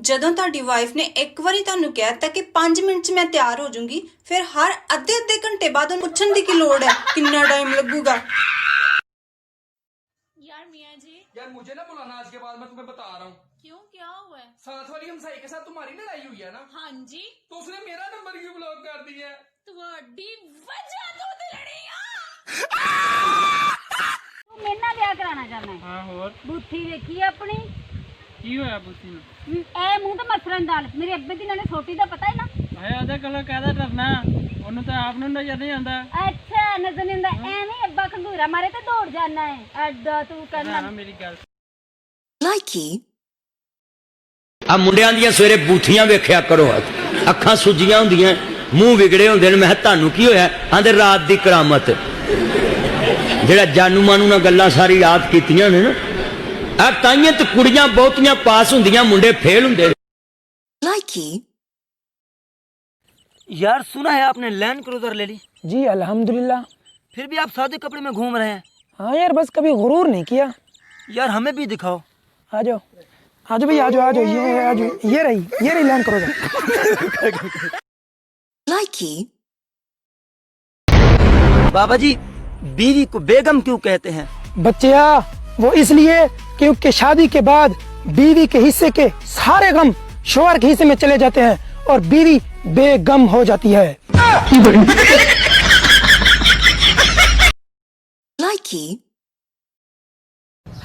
ਜਦੋਂ ਤੁਹਾਡੀ ਵਾਈਫ ਨੇ ਇੱਕ ਵਾਰੀ ਤੁਹਾਨੂੰ ਕਹਿ ਦਿੱਤਾ ਕਿ 5 ਮਿੰਟ 'ਚ ਮੈਂ ਤਿਆਰ ਹੋ ਜਾਊਂਗੀ, ਫਿਰ ਹਰ ਅੱਧੇ ਘੰਟੇ ਬਾਅਦ ਉਹਨੂੰ ਪੁੱਛਣ ਦੀ ਕੀ ਲੋੜ ਹੈ ਕਿੰਨਾ टाइम लगेगा। यार मियाँ जी, यार मुझे ना बुलाना आज के बाद, मैं तुम्हें बता रहा हूँ। क्यों, क्या हुआ है? साथ वाली हमसाई के साथ तुम्हारी लड़ाई हुई है ना, हाँ जी, तो उसने मेरा नंबर क्यों ब्लॉक कर दिया है? ਤੁਹਾਡੀ ਵਜ੍ਹਾ ਤੋਂ ਤੇ ਲੜੀ ਆ। ਤੂੰ ਮੇਰੇ ਨਾਲ ਵਿਆਹ ਕਰਾਉਣਾ ਚਾਹੁੰਦਾ ਹੈ? ਹਾਂ ਹੋਰ ਬੁੱਥੀ ਵੇਖੀ ਆਪਣੀ, ਕੀ ਹੋਇਆ ਬੁੱਤੀ ਨੂੰ? ਇਹ ਮੂੰਹ ਤੇ ਮਸਰਨ ਦਾਲ ਮੇਰੇ ਅੱਬੇ ਦੀ ਨਾਲੇ ਛੋਟੀ ਦਾ ਪਤਾ ਹੈ ਨਾ। ਹੈ ਉਹਦੇ ਕੋਲੋਂ ਕਾਹਦਾ ਡਰਨਾ, ਉਹਨੂੰ ਤਾਂ ਆਪ ਨੂੰ ਨਜ਼ਰ ਨਹੀਂ ਆਉਂਦਾ। ਅੱਛਾ ਨਜ਼ਰ ਨਹੀਂ ਆਉਂਦਾ, ਐਵੇਂ ਅੱਬਾ ਖੰਗੂਰਾ ਮਾਰੇ ਤੇ ਦੌੜ ਜਾਣਾ ਹੈ ਅੱਡਾ ਤੂੰ ਕਰਨਾ। ਹਾਂ ਮੇਰੀ ਗੱਲ ਲਾਈਕੀ ਆ ਮੁੰਡਿਆਂ ਦੀਆਂ ਸਵੇਰੇ ਬੂਥੀਆਂ ਵੇਖਿਆ ਕਰੋ, ਅੱਖਾਂ ਸੁੱਜੀਆਂ ਹੁੰਦੀਆਂ, ਮੂੰਹ ਵਿਗੜੇ ਹੁੰਦੇ ਨੇ। ਮੈਂ ਕਿਹਾ ਤੁਹਾਨੂੰ ਕੀ ਹੋਇਆ? ਆਂਦੇ ਰਾਤ ਦੀ ਕਰਾਮਤ, ਜਿਹੜਾ ਜਾਨੂ ਮਾਨੂ ਨਾਲ ਗੱਲਾਂ ਸਾਰੀ ਰਾਤ ਕੀਤੀਆਂ ਨੇ ਨਾ, ਆ ਤਾਈਆਂ ਤੇ ਕੁੜੀਆਂ ਬਹੁਤੀਆਂ ਪਾਸ ਹੁੰਦੀਆਂ, ਮੁੰਡੇ ਫੇਲ ਹੁੰਦੇ। ਲਾਈਕੀ यार सुना है आपने लैंड क्रूजर ले ली? जी अल्हम्दुलिल्लाह। फिर भी आप सादे कपड़े में घूम रहे हैं। हाँ यार बस कभी गुरूर नहीं किया। यार हमें भी दिखाओ। आ जाओ भाई, आ जाओ ये रही लैंड क्रूजर। लाइकी बाबा जी, बीवी को बेगम क्यों कहते हैं? बच्चिया वो इसलिए क्योंकि शादी के बाद बीवी के हिस्से के सारे गम शोहर के हिस्से में चले जाते हैं और बीवी बेगम हो जाती है। लाइकी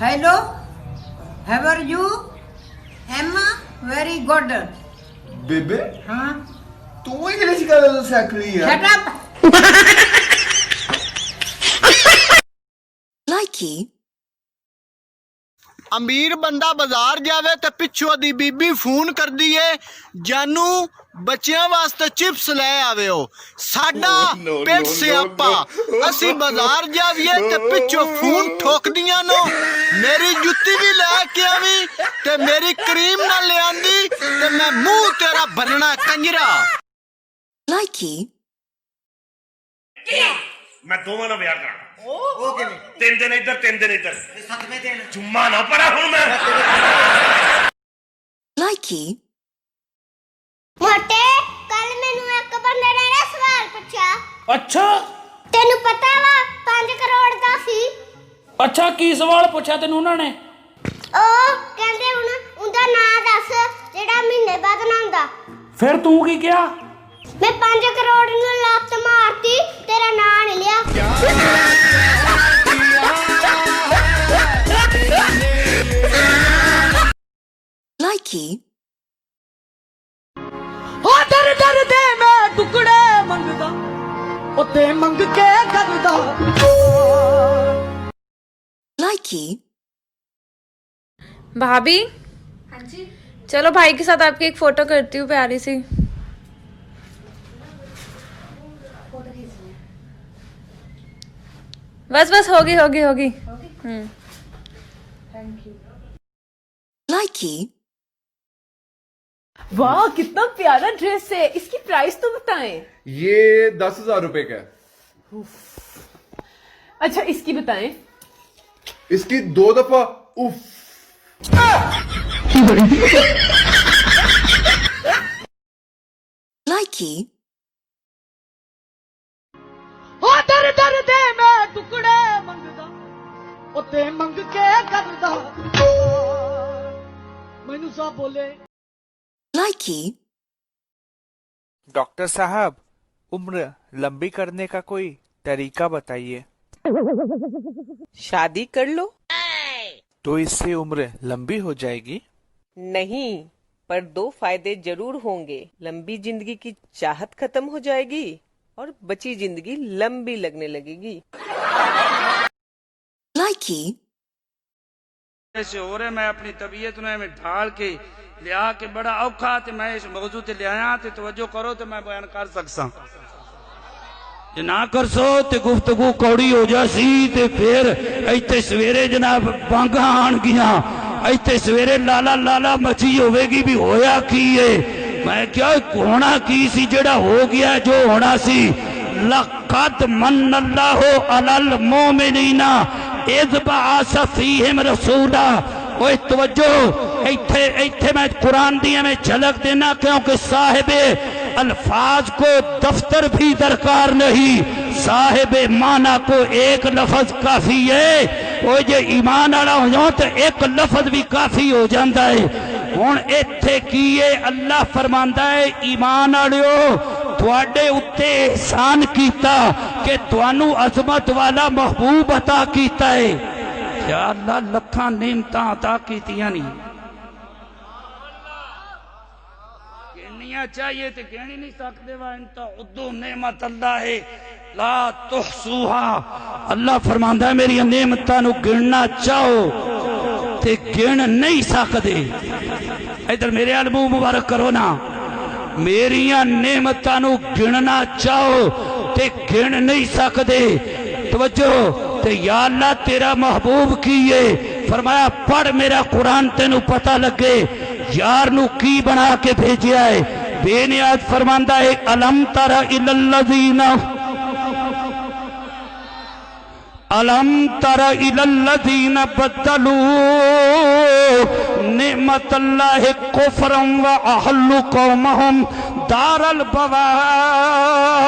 Hello, how are you? Emma, very good. ਬੇਬੇ Huh? ਤੂੰ ਇੰਗਲਿਸ਼ ਗੱਲ ਸਿੱਖ ਲਈ ਆ? Shut up. लाइकी ਅਮੀਰ ਬੰਦਾ ਬਾਜ਼ਾਰ ਜਾਵੇ ਤੇ ਪਿੱਛੋਂ ਦੀ ਬੀਬੀ ਫੋਨ ਕਰਦੀ ਏ, ਜਾਨੂ ਬੱਚਿਆਂ ਵਾਸਤੇ ਚਿਪਸ ਲੈ ਆਵਿਓ। ਸਾਡਾ ਪਿੱਟ ਸਿਆਪਾ, ਅਸੀਂ ਬਾਜ਼ਾਰ ਜਾਵੀਏ ਤੇ ਪਿੱਛੋਂ ਫੋਨ ਠੋਕਦੀਆਂ ਨੂੰ, ਮੇਰੀ ਜੁੱਤੀ ਵੀ ਲੈ ਕੇ ਆਵੀਂ ਤੇ ਮੇਰੀ ਕਰੀਮ ਨਾ ਲਿਆਂਦੀ ਤੇ ਮੈਂ ਮੂੰਹ ਤੇਰਾ ਭਰਨਾ ਕੰਜਰਾ। लाइकी मैं दोवां नाल विआह कराना। ਉਹ ਕਿਵੇਂ? 3 ਦਿਨ ਇੱਧਰ 3 ਦਿਨ ਇੱਧਰ। 7ਵੇਂ ਦਿਨ ਜੁम्मा ਨਾ ਪੜਾ ਹੁਣ ਮੈਂ। लाइकी ਮੋਟੇ ਕੱਲ ਮੈਨੂੰ ਇੱਕ ਬੰਦੇ ਨੇ ਸਵਾਲ ਪੁੱਛਿਆ। ਅੱਛਾ ਤੈਨੂੰ ਪਤਾ ਵਾ 5 ਕਰੋੜ ਦਾ ਸੀ? ਅੱਛਾ ਕੀ ਸਵਾਲ ਪੁੱਛਿਆ ਤੈਨੂੰ ਉਹਨਾਂ ਨੇ? ਉਹ ਕਹਿੰਦੇ ਹੁਣ ਉਹਦਾ ਨਾਂ ਦੱਸ ਜਿਹੜਾ ਮਹੀਨੇ ਬਾਅਦ ਨਾ ਹੁੰਦਾ। ਫਿਰ ਤੂੰ ਕੀ ਕਿਹਾ? ਮੈਂ 5 ਕਰੋੜ ਨੂੰ ਲੱਤ ਮਾਰਤੀ, ਤੇਰਾ ਨਾਂ ਨਹੀਂ ਲਿਆ। लाइकी ओ डर डर दे मैं टुकड़े मंगदा, ओ ते मंग के करदा। लाइकी भाभी, हाँ जी, चलो भाई के साथ आपकी एक फोटो करती हूँ प्यारी सी। बस होगी। लाइकी वाह कितना प्यारा ड्रेस है, इसकी प्राइस तो बताएं। ये 10,000 रुपए का है। अच्छा इसकी बताएं। इसकी 2 दफा उफ। लाइकी ओ डर डर दे मैं टुकड़े मंगदा, ओ ते मंग के करदा। मैनू सा बोले। लाइकी डॉक्टर साहब, उम्र लंबी करने का कोई तरीका बताइए। शादी कर लो। तो इससे उम्र लंबी हो जाएगी? नहीं, पर 2 फायदे जरूर होंगे। लंबी जिंदगी की चाहत खत्म हो जाएगी और बची जिंदगी लंबी लगने लगेगी। लाइकी ऐसे हो रहे, मैं अपनी तबीयत में ढाल के लिया के बड़ा औखा ते मैं इस मौजू ते लिया ते तवज्जो करो तो मैं बयान कर सकसा। जे ना कर सो ते गुफ्तगू कौड़ी हो जासी ते फिर इत्थे सवेरे जनाब बांगा आन गियां, इत्थे सवेरे लाला मची होवेगी भी होया की है। मैं क्या होना की सी जेड़ा हो गया जो होना सी। लक़द मन्नल्लाहु अलल मोमिनीना इज़ बअस फ़ीहिम रसूला ओए तवज्जो इत्थे इत्थे मैं कुरान दी में झलक देना क्योंकि साहिबे अल्फाज को दफ्तर भी दरकार नहीं, साहिबे माना को एक लफज काफी है। वो जे ईमान वाला हो जाओ तो एक लफज भी काफी हो जाता है। हुण इत्थे की है अल्लाह फरमांदा है ईमान वालियो तुहाडे उत्ते एहसान कीता कि तुहानू अजमत वाला महबूब अता कीता है। या अल्लाह लखां नेमतां अता कीतियां नहीं, गिननियां चाहिए तो गिन ही नहीं सकते। वा इनता उद्दू नेमत अल्लाह है ला तुहसूहा। अल्लाह फरमांदा है मेरी नेमतां नू गिनना चाहो ते गिन नहीं सकते। इधर मेरे अल मुंह मुबारक करो ना, मेरिया नेमतां नू गिनना चाहो ते गिन नहीं सकते। तवज्जो ते या अल्लाह तेरा महबूब की है, फरमाया पढ़ मेरा कुरान तेनू पता लगे यार नू की बना के भेजा है। बेनियाज फरमांदा है अलम तरा इलल्लज़ीना अलम तरा इलल्लज़ीना बदलू नेमतल्लाहि कुफ्रन व अहल्लु कौमहुम दारल बवार।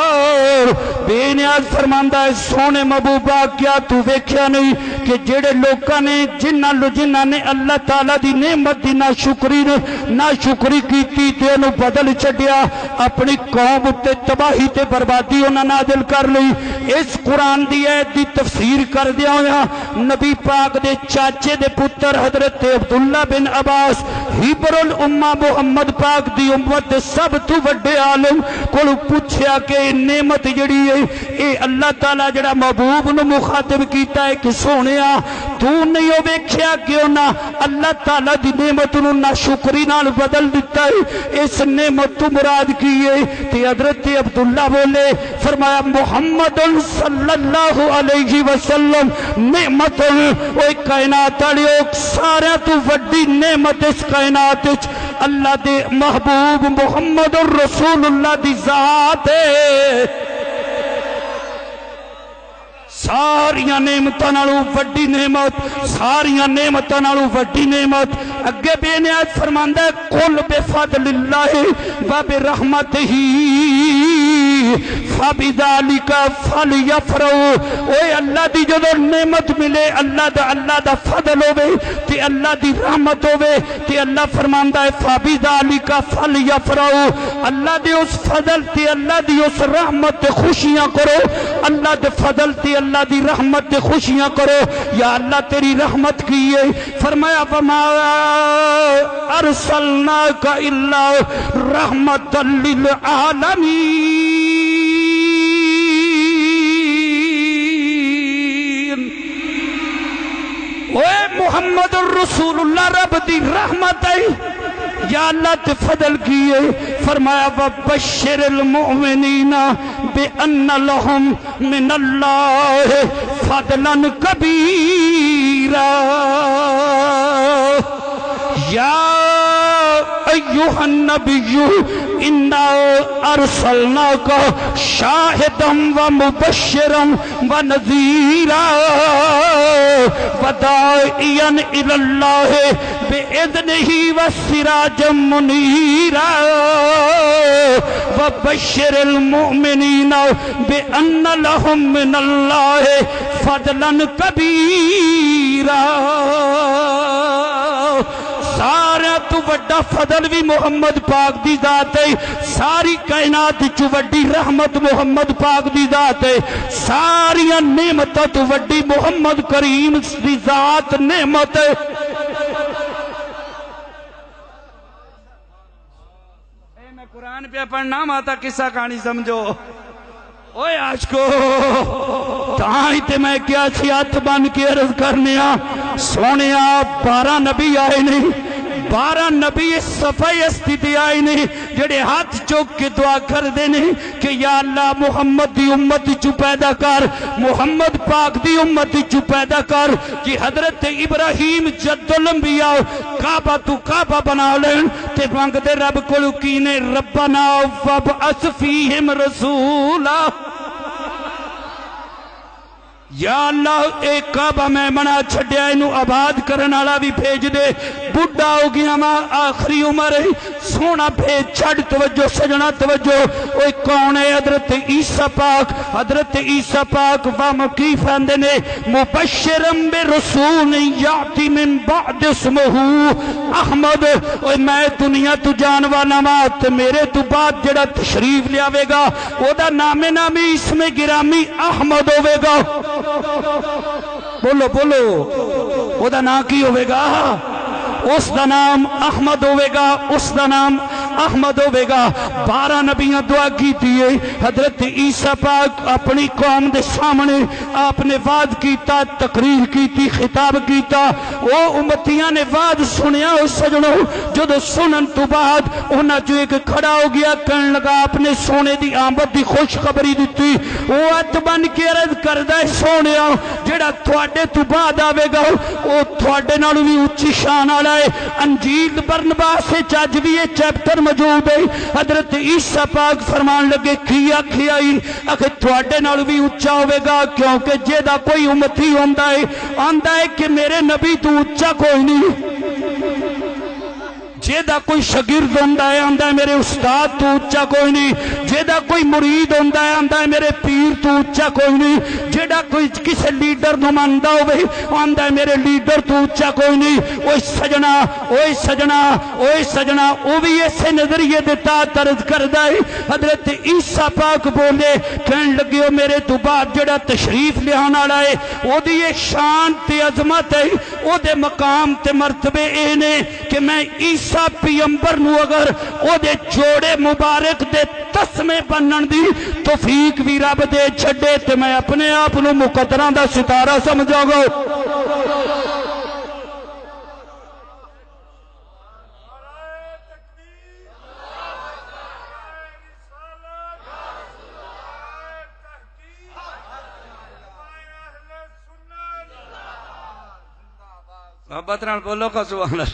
बेनियाज फरमांदा है सोने महबूबा क्या तू वेख्या नहीं कि जेड़े लोगों ने जिन्हां ने अल्लाह ताला दी नेमत दी नाशुकरी कीती ते उहनू बदल छड्डिया, अपनी कौम उत्ते तबाही ते बर्बादी उन्हां नाज़िल कर लई। इस कुरान दी आयत दी तफसीर करदियां होया नबी पाक दे चाचे दे पुत्र हजरत अब्दुल्ला बिन अब्बास हिबरुल उम्मा मुहम्मद पाक दी उम्मत दे सब तो वड्डे आलम कोल पूछया कि नेमत जिहड़ी है ये अल्लाह ताला जिहड़ा महबूब नू मुखातिब कीता है कि सोहणिया तू नहीं ओ वेख्या क्यों ना अल्लाह ताला दी नेमत नू नाशुकरी नाल बदल दिता है। इस नेमत तो मुराद की है ते हजरत अब्दुल्ला बोले फरमाया मुहम्मदुन सल्लल्लाहु अलैहि वसल्लम नेमतुल ओए कायनात वालियो सारे तो वड्डी नेमत इस कायनात विच अल्लाह दे महबूब मुहम्मदुर रसूलुल्लाह दी जात है। सारियां नेमतां नालों वड्डी नेमत, सारियां नेमतां नालों वड्डी नेमत। अगे बेनियाज फरमांदा है कुल बिफदलिल्लाहि व बिरहमतिही फबिज़ालिका फलयफरहू। ओए अल्लाह दी जदों नेमत मिले अल्लाह दा फजल होवे ते अल्लाह दी रहमत होवे ते अल्लाह फरमांदा है फबिज़ालिका फलयफरहू। अल्लाह दे उस फजल ते अल्लाह दी उस रहमत ते खुशियां करो, अल्लाह दे फजल ते अल्लाह दी रहमत ते खुशियां करो। या अल्लाह तेरी रहमत की है, फरमाया वमा अरसलनाका इल्ला रहमतल लिल आलमीन। ओए मुहम्मद रसूलुल्लाह रब दी रहमत है या अल्लाह ते फजल किए। फरमाया वबश्शिरिल मुमिनीना बिअन्ना लहुम मिनल्लाहि फदलन कबीरा। या अय्युहन नबिय्यु इन्ना अरसलनाका शाहिदन व मुबश्शिरन व नज़ीरा व दाइयन इलल्लाहि बिइज़्निही व सिराजम मुनीरा व बश्शिरिल मुमिनीना बिअन्ना लहुम मिनल्लाहि फदलन कबीरा। सारा तू वड्डा फजल भी मुहम्मद पाक दी जात है, सारी कायनात चु वड्डी रहमत मुहम्मद पाक दी जात है, सारियां नेमतां तू वड्डी मुहम्मद करीम दी जात नेमत है। मैं कुरान पे पढ़ना माता किस्सा कहानी समझो। ओए आशको ताई ते मैं क्या सी हथ बन के अर्ज करने सोने 12 नबी आए नहीं, 12 नबी इस सफाई स्थिति आए नहीं जेड़े हाथ चुक के दुआ करते हैं कि या अल्लाह मुहम्मद दी उम्मत चु पैदा कर, मुहम्मद पाक दी उम्मत चु पैदा कर कि हजरत इब्राहिम जद्दुल अंबिया काबा तू काबा बना लेन ते मंगते रब कोल की ने रब्बना वबअस फीहिम रसूला। या अल्लाह एक काबा मैं बना छड्या इनू आबाद करन वाला भी भेज दे बुढ़ा हो गया वा आखिरी उम्र है सोना भेज छड़ तवज्जो सजना तवज्जो ओए कौन है हजरत ईसा पाक वम की फंदे ने मुबश्शिरम बिरसूल याती मिन बाद इसमुहु अहमद ओए मैं दुनिया तू जान वाला वा ते मेरे तू बाद जेड़ा तशरीफ लियावेगा ओदा नामे नामी इसमें गिरामी अहमद होवेगा बोलो बोलो ओदा नाम की होवेगा उसका नाम अहमद होवेगा उसका नाम अहमद होवेगा 12 नबियां दुआ की है हजरत ईसा पाक अपनी कौम के सामने आपने वाद कीता तकरीर की खिताब किया वो उम्मतियां ने वाद सुनिया सजनों जो सुनन तो बाद उन्होंने जो एक खड़ा हो गया कहने लगा अपने सोने की आमद की खुशखबरी दी वो हथ बन के अर्ज करदा है सोने जेड़ा थोड़े तो बाद आवेगा वो थोड़े नालों भी उच्ची शान वाला है अंजील बरनबास अज भी ये चैप्टर मौजूद है हजरत ईसा पाक फरमान लगे की आखिया आखिर थोड़े नाल भी उच्चा होगा क्योंकि जेदा कोई उम्मती होंदा है कि मेरे नबी तू उच्चा कोई नहीं जेदा कोई शगिर्द होंदा है आंदा है मेरे उस्ताद तू उच्चा कोई नहीं जेदा कोई मुरीद होंदा है आंदा है मेरे पीर तू उच्चा कोई नहीं जेदा कोई किसी लीडर नु मानदा होवे आंदा है मेरे लीडर तू उच्चा कोई नहीं ओए सजना ओए सजना ओए सजना वो भी ऐसे नजरिए दे तरज करदा है हजरत ईसा पाक बोले कहन लगे मेरे तो बाद जेड़ा तशरीफ लियान वाला है ओदी ये शान ते अजमत है ओदे मकाम ते मर्तबे ए ने कि मैं ईसा पैगंबर नु अगर ओदे जोड़े मुबारक दे तस्मे बनन दी तौफीक भी रब दे छड़े ते मैं अपने आप नु मुकद्दरां दा सितारा समझांगा मोहब्बत नाल बोलो का सुभान अल्लाह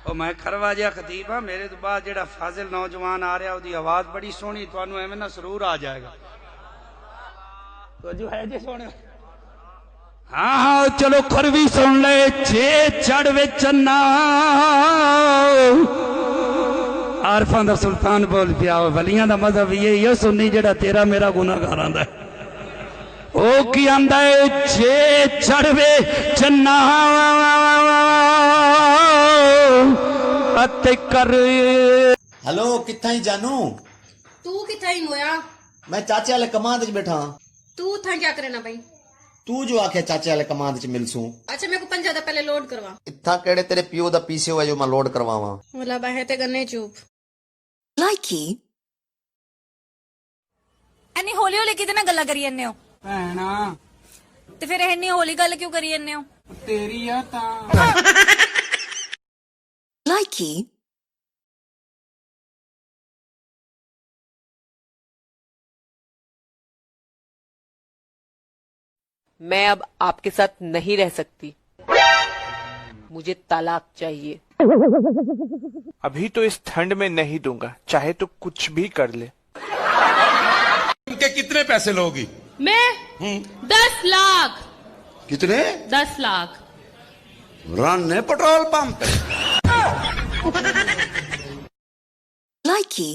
ओ मैं खरवा जिहा खतीब हाँ मेरे तो बाद जेड़ा फाजिल नौजवान आ रहा उसकी आवाज बड़ी सोहनी तुहानू एवें ना सरूर आ जाएगा तो जो है जी सोने हाँ हाँ चलो खरवी सुन ले जे चढ़ वे चन्ना आरफां दा सुल्तान बोल पिया वलियां दा मज़हब यही है सुन्नी जेड़ा तेरा मेरा गुनाहगार आंदा है ओ की आंदा है जे चढ़वे चन्ना अते कर हेलो कित्था ही जानू तू किथा ही मोया मैं चाचे वाले कमांद च बैठा तू था क्या करना भाई तू जो आखे चाचे वाले कमांद च मिलसूं अच्छा मेरे को 5 ज्यादा पहले लोड करवा इत्था केड़े तेरे पियो दा पीसे हुआ जो मैं लोड करवावा वाला बाहे ते गन्ने चुप लाइकी एनी होली होली किते ना गल्ला करी जन्ने हो भैना ते फिर एनी होली गल क्यों करी जन्ने हो तेरी आ तां लाइकी मैं अब आपके साथ नहीं रह सकती मुझे तलाक चाहिए अभी तो इस ठंड में नहीं दूंगा चाहे तो कुछ भी कर ले उनके कितने पैसे लोगी मैं 10 लाख कितने 10 लाख रन ने पेट्रोल पंप पे लाइकी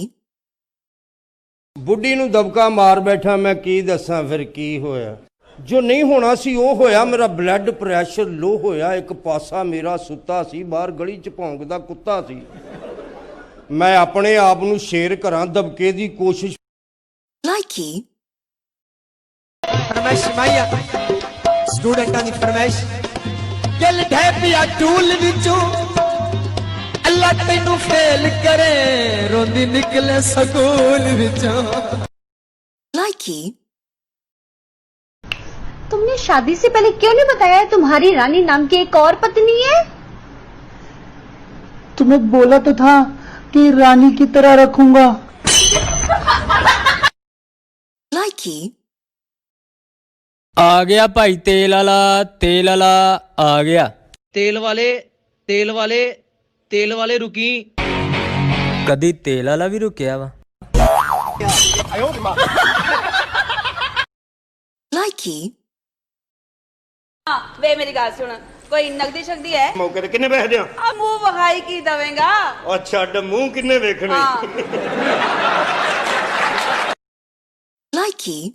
बुढ़ी नू दबका मार बैठा मैं की दसा फिर की होया जो नहीं होना सी वो होया मेरा ब्लड प्रैशर लो होया एक पासा मेरा सुता सी बाहर गली च भौंकदा कुत्ता सी मैं अपने आप नू शेर करा दबके दी कोशिश लाइकी फरमाइश माइया स्टूडेंटां दी फरमाइश दिल ढैपिया टूल विचों अल्लाह तैनू फेल करे रोंदी निकले स्कूल विचों लाइकी तुमने शादी से पहले क्यों नहीं बताया तुम्हारी रानी नाम की एक और पत्नी है तुम्हें बोला तो था कि रानी की तरह रखूंगा लाइकी आ गया भाई तेल वाला आ गया तेल वाले रुकी कदी तेल वाला भी रुकिया वा लाइकी ਲਾਈਕੀ ਵੇ ਮੇਰੀ ਗੱਲ ਸੁਣ ਕੋਈ ਨਗਦੀ ਸ਼ਕਦੀ ਹੈ ਮੌਕੇ ਤੇ ਕਿੰਨੇ ਪੈਸੇ ਦਿਆਂ ਆ ਮੂੰਹ ਵਹਾਈ ਕੀ ਦਵੇਂਗਾ ਉਹ ਛੱਡ ਮੂੰਹ ਕਿੰਨੇ ਵੇਖਣੇ ਲਾਈਕੀ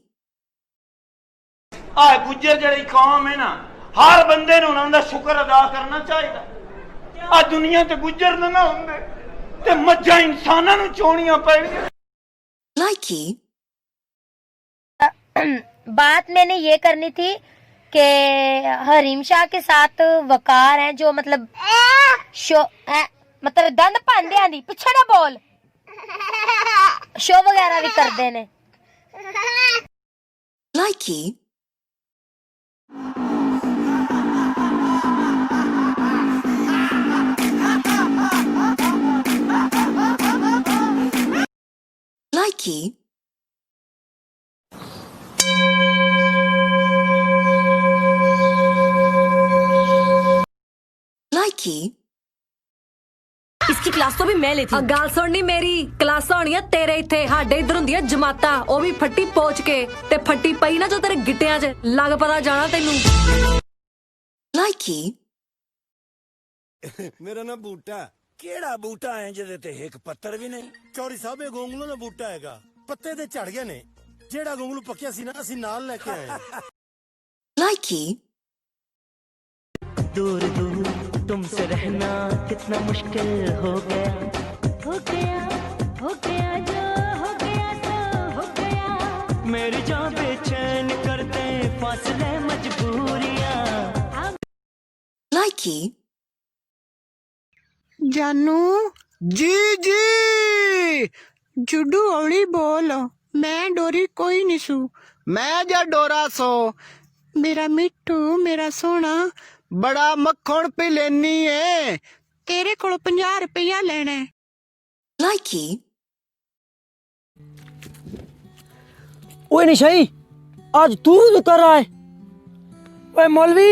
ਆ ਗੁੱਜਰ ਜਿਹੜੀ ਕੌਮ ਹੈ ਨਾ ਹਰ ਬੰਦੇ ਨੂੰ ਉਹਨਾਂ ਦਾ ਸ਼ੁਕਰ ਅਦਾ ਕਰਨਾ ਚਾਹੀਦਾ ਆ ਦੁਨੀਆ ਤੇ ਗੁੱਜਰ ਨਾ ਹੁੰਦੇ ਤੇ ਮੱਝਾਂ ਇਨਸਾਨਾਂ ਨੂੰ ਚੋਣੀਆਂ ਪੈਣੀਆਂ लाइकी बात मैंने ये करनी थी कि हरीम शाह के साथ वकार हैं जो मतलब मतलब दंद भांदे आंदी पिछे ना बोल शो वगैरह भी करते ने लाइकी लाइकी लाइकी इसकी क्लास तो भी मैं लेती गाल सुननी मेरी क्लास होनी तेरे इथे हाडे इधर हुंदी जमाता ओ भी फट्टी पोच के ते फट्टी पई ना जो तेरे गिट्टियां च लग पता जाना तेनू लाइकी मेरा ना बूटा ਕਿਹੜਾ ਬੂਟਾ ਹੈ ਜਿਹਦੇ ਤੇ ਇੱਕ ਪੱਤਰ ਵੀ ਨਹੀਂ ਚੌੜੀ ਸਾਹਿਬ ਇਹ ਗੋਂਗਲੂ ਦਾ ਬੂਟਾ ਹੈਗਾ ਪੱਤੇ ਤੇ ਝੜ ਗਏ ਨੇ ਜਿਹੜਾ ਗੋਂਗਲੂ ਪੱਕਿਆ ਸੀ ਨਾ ਅਸੀਂ ਨਾਲ ਲੈ ਕੇ ਆਏ लाइकी दूर दूर तुमसे रहना कितना मुश्किल हो गया जो हो गया तो हो गया मेरी जान बेचैन करते फासले मजबूरियां लाइकी जानू जी जी जुडू औली बोल मैं डोरी कोई नहीं सू मैं जा डोरा सो मेरा मिट्टू मेरा सोना बड़ा मक्खन पे लेनी है तेरे को 50 रुपया लेना है लाइकी ओए निशाई आज तू भी कर रहा है ओए मौलवी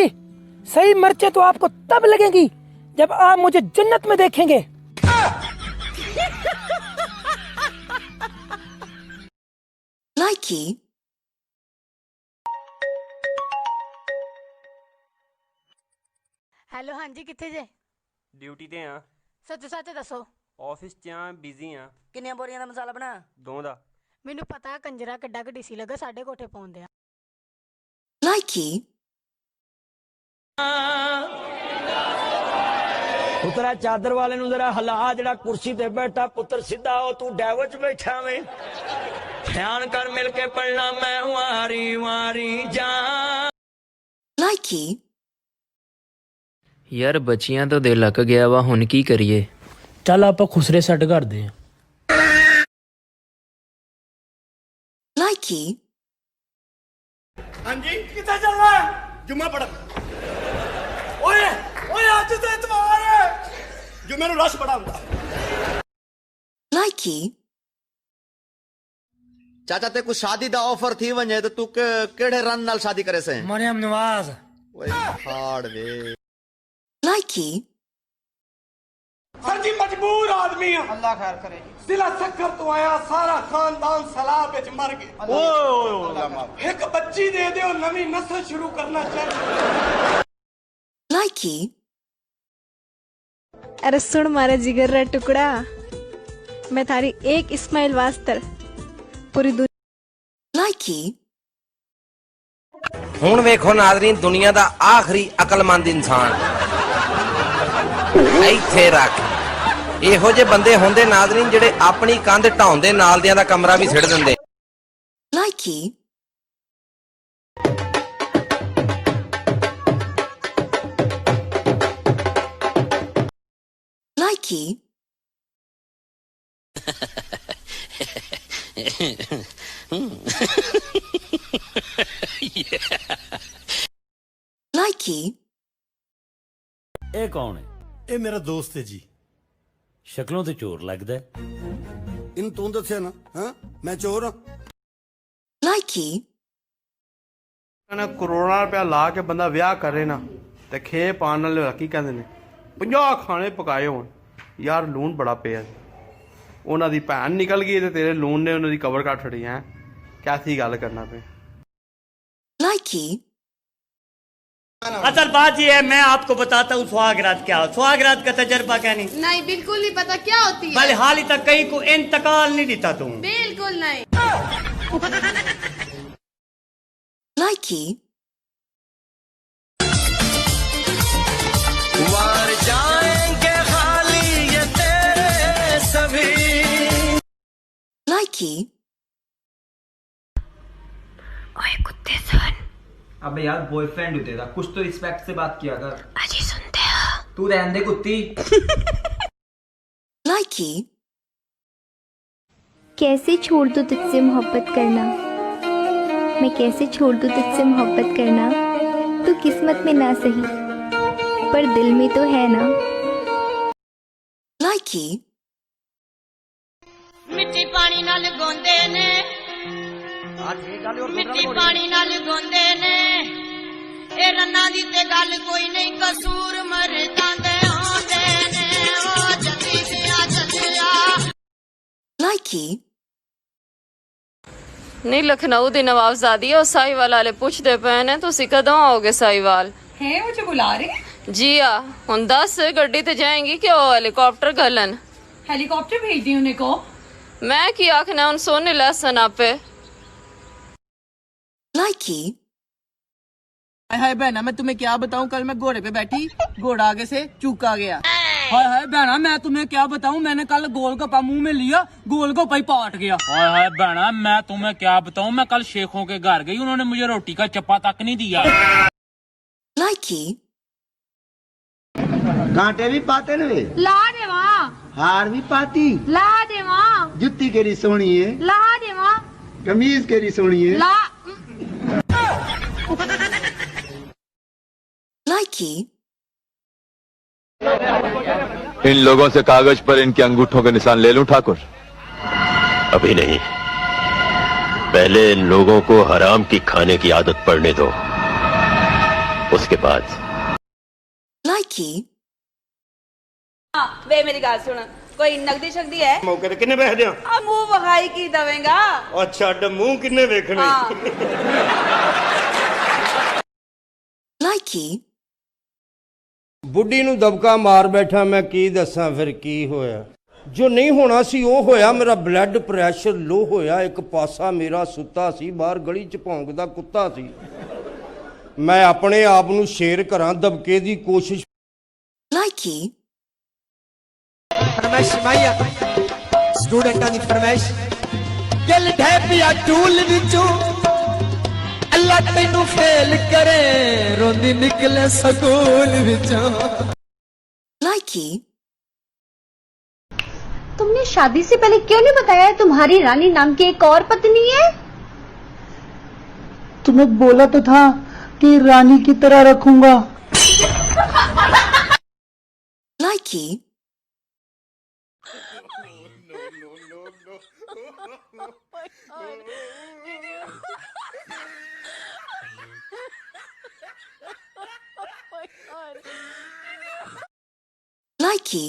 सही मिर्चें तो आपको तब लगेंगी जब आप मुझे जन्नत में देखेंगे लाइकी हेलो हाँ जी किथे जे ਡਿਊਟੀ ਤੇ ਆ सच सच दसो ਆਫਿਸ 'ਚ ਆ ਬਿਜ਼ੀ ਆ किन्नियां बोरियां दा मसाला बना ਦੋ ਦਾ ਮੈਨੂੰ ਪਤਾ ਕੰਜਰਾ ਕਿੱਡਾ ਕਿ ਡੀਸੀ ਲੱਗਾ ਸਾਡੇ ਕੋਠੇ ਪਾਉਂਦੇ ਆ लाइकी ਪੁੱਤਰਾ ਚਾਦਰ ਵਾਲੇ ਨੂੰ ਜ਼ਰਾ ਹਲਾ ਜਿਹੜਾ ਕੁਰਸੀ ਤੇ ਬੈਠਾ ਪੁੱਤਰ ਸਿੱਧਾ ਹੋ ਤੂੰ ਡੈਵੋ 'ਚ ਬੈਠਾ ਵੇਂ ਧਿਆਨ ਕਰ ਮਿਲ ਕੇ ਪੜਨਾ ਮੈਂ ਵਾਰੀ ਵਾਰੀ ਜਾ लाइकी ਯਾਰ ਬੱਚੀਆਂ ਤੋਂ ਦਿਲ ਲੱਕ ਗਿਆ ਵਾ ਹੁਣ ਕੀ ਕਰੀਏ ਚੱਲ ਆਪਾਂ ਖੁਸਰੇ ਸੈੱਟ ਕਰਦੇ ਆ लाइकी ਹਾਂਜੀ ਕਿੱਥੇ ਚੱਲਣਾ ਹੈ ਜੁਮਾ ਪੜ ਓਏ ਓਏ ਅੱਜ ਤੇ ਇਤਵਾਰ ਹੈ ਜੁਮੇ ਨੂੰ ਰਸ਼ ਬੜਾ ਹੁੰਦਾ लाइकी चाचा ते कुछ शादी दा ऑफर थी वने तो तू केड़े रन नाल शादी करे से मरियम नवाज ओए हाड़ वे लाइकी सर जी मजबूर आदमी है अल्लाह खैर करे दिला शक्कर तो आया सारा खानदान सलाब विच मर गया ओए एक बच्ची दे दे और नवी नस्ल शुरू करना चाहिए लाइकी अरे सुन मारे जिगर रा टुकड़ा मैं थारी एक इस्माइल वास्तर पूरी दुनिया लाइकी ਹੁਣ ਵੇਖੋ ਨਾਜ਼ਰੀਨ ਦੁਨੀਆ ਦਾ ਆਖਰੀ ਅਕਲਮੰਦ ਇਨਸਾਨ ਇੱਥੇ ਰੱਖ ਇਹੋ ਜਿਹੇ ਬੰਦੇ ਹੁੰਦੇ ਨਾਜ਼ਰੀਨ ਜਿਹੜੇ ਆਪਣੀ ਕੰਧ ਢਾਉਂਦੇ ਨਾਲ ਦਿਆਂ ਦਾ ਕਮਰਾ ਵੀ ਸਿੱਟ ਦਿੰਦੇ लाइकी लाइकी लाइकी ਇਹ ਕੌਣ ਹੈ ਇਹ ਮੇਰਾ ਦੋਸਤ ਹੈ ਜੀ ਸ਼ਕਲੋਂ ਤੇ ਚੋਰ ਲੱਗਦਾ ਹੈ ਇਹਨੂੰ ਤੂੰ ਦੱਸਿਆ ਨਾ ਹਾਂ ਮੈਂ ਚੋਰ ਹਾਂ लाइकी ਨਾ ਕਰੋੜਾਂ ਰੁਪਇਆ ਲਾ ਕੇ ਬੰਦਾ ਵਿਆਹ ਕਰੇ ਨਾ ਤੇ ਖੇ ਪਾਣ ਵਾਲੇ ਕੀ ਕਹਿੰਦੇ ਨੇ 50 ਖਾਣੇ ਪਕਾਏ ਹੋਣ ਯਾਰ ਲੂਣ ਬੜਾ ਪਿਆ ਉਹਨਾਂ ਦੀ ਭੈਣ ਨਿਕਲ ਗਈ ਤੇ ਤੇਰੇ ਲੂਣ ਨੇ ਉਹਨਾਂ ਦੀ ਕਬਰ ਕੱਟ ਛੜੀ ਹੈ ਕਿਆਸੀ ਗੱਲ ਕਰਨਾ ਪਿਆ लाइकी। असल बात ये है, मैं आपको बताता हूँ सुहागरात क्या हो। सुहागरात का तजर्बा क्या नहीं? नहीं, बिल्कुल नहीं पता क्या होती है। बल हाल तक कहीं को इंतकाल नहीं देता तुम। बिल्कुल नहीं। लाइकी। वार जाएंगे खाली ये तेरे सभी। लाइकी। ओए कुत्ते सुन। अबे यार बॉयफ्रेंड होते था, कुछ तो रिस्पेक्ट से बात किया कर। अजी सुनते हो? तू रहने दे कुत्ती। लाइकी। कैसे छोड़ दूं तुझसे मोहब्बत करना, मैं कैसे छोड़ दूं तुझसे मोहब्बत करना। तू किस्मत में ना सही पर दिल में तो है ना। लाइकी। मिट्टी पानी नाल गोंदे ने, मिट्टी पानी नाल गोंदे ने, ए रन्ना दी ते गल कोई नहीं, कसूर मरदां दे होंदे ने। ओ जल्दी से आ, जल्दी आ। लाइकी। नहीं लखनऊ दी नवाबजादी और साहिवाल वाले पुछदे पे ने तुसी कदों आओगे साहिवाल? है मुझे बुला रहे? जी आ हुन 10 गड्डी ते जाएंगी कि ओ हेलीकॉप्टर गलन? हेलीकॉप्टर भेज दी उन्हें को। मैं की आखना उन सोने लसन आपे। लाइकी। हाय बहना, मैं तुम्हें क्या बताऊं, कल मैं घोड़े पे बैठी, घोड़ा आगे से चूका गया। हाय हाय बहना, मैं तुम्हें क्या बताऊं, मैंने कल गोलगप्पा मुंह में लिया, गोलगप्पा ही पाट गया। हाय हाय बहना, मैं तुम्हें क्या बताऊं, मैं कल शेखों के घर गई, उन्होंने मुझे रोटी का चप्पा तक नहीं दिया। लाइकी। कांटे भी पाते ने वे, ला दे वहां। हार भी पाती, ला दे वहां। जुत्ती केरी सोहनी है, ला दे वहां। कमीज केरी सोहनी है। ला। लाइकी। इन लोगों से कागज पर इनके अंगूठों के निशान ले लूं ठाकुर? अभी नहीं, पहले इन लोगों को हराम की खाने की आदत पड़ने दो, उसके बाद। लाइकी। वे मेरी गल सुन, कोई नगदी शक्ति है? मौके ते किन्ने पैसे दिया? आ मुंह वहाई की दवेगा? अच्छा मुंह किन्ने वेखने? लाइकी। ਬੁੱਢੀ ਨੂੰ ਦਬਕਾ ਮਾਰ ਬੈਠਾ ਮੈਂ ਕੀ ਦੱਸਾਂ ਫਿਰ ਕੀ ਹੋਇਆ। ਜੋ ਨਹੀਂ ਹੋਣਾ ਸੀ ਉਹ ਹੋਇਆ। ਮੇਰਾ ਬਲੱਡ ਪ੍ਰੈਸ਼ਰ ਲੋ ਹੋਇਆ। ਇੱਕ ਪਾਸਾ ਮੇਰਾ ਸੁੱਤਾ ਸੀ, ਬਾਹਰ ਗਲੀ ਚ ਭੌਂਕਦਾ ਕੁੱਤਾ ਸੀ। ਮੈਂ ਆਪਣੇ ਆਪ ਨੂੰ ਸ਼ੇਰ ਕਰਾਂ ਦਬਕੇ ਦੀ ਕੋਸ਼ਿਸ਼। ਲਾਈਕੀ। फरमाइश माइया स्टूडेंटां दी फरमाइश, दिल ढे पिया टूल विचों, अल्लाह तैनू फेल करे, रोंदी निकले स्कूल विचों। लाइकी। तुमने शादी से पहले क्यों नहीं बताया तुम्हारी रानी नाम की एक और पत्नी है? तुम्हें बोला तो था कि रानी की तरह रखूंगा। लाइकी। Likey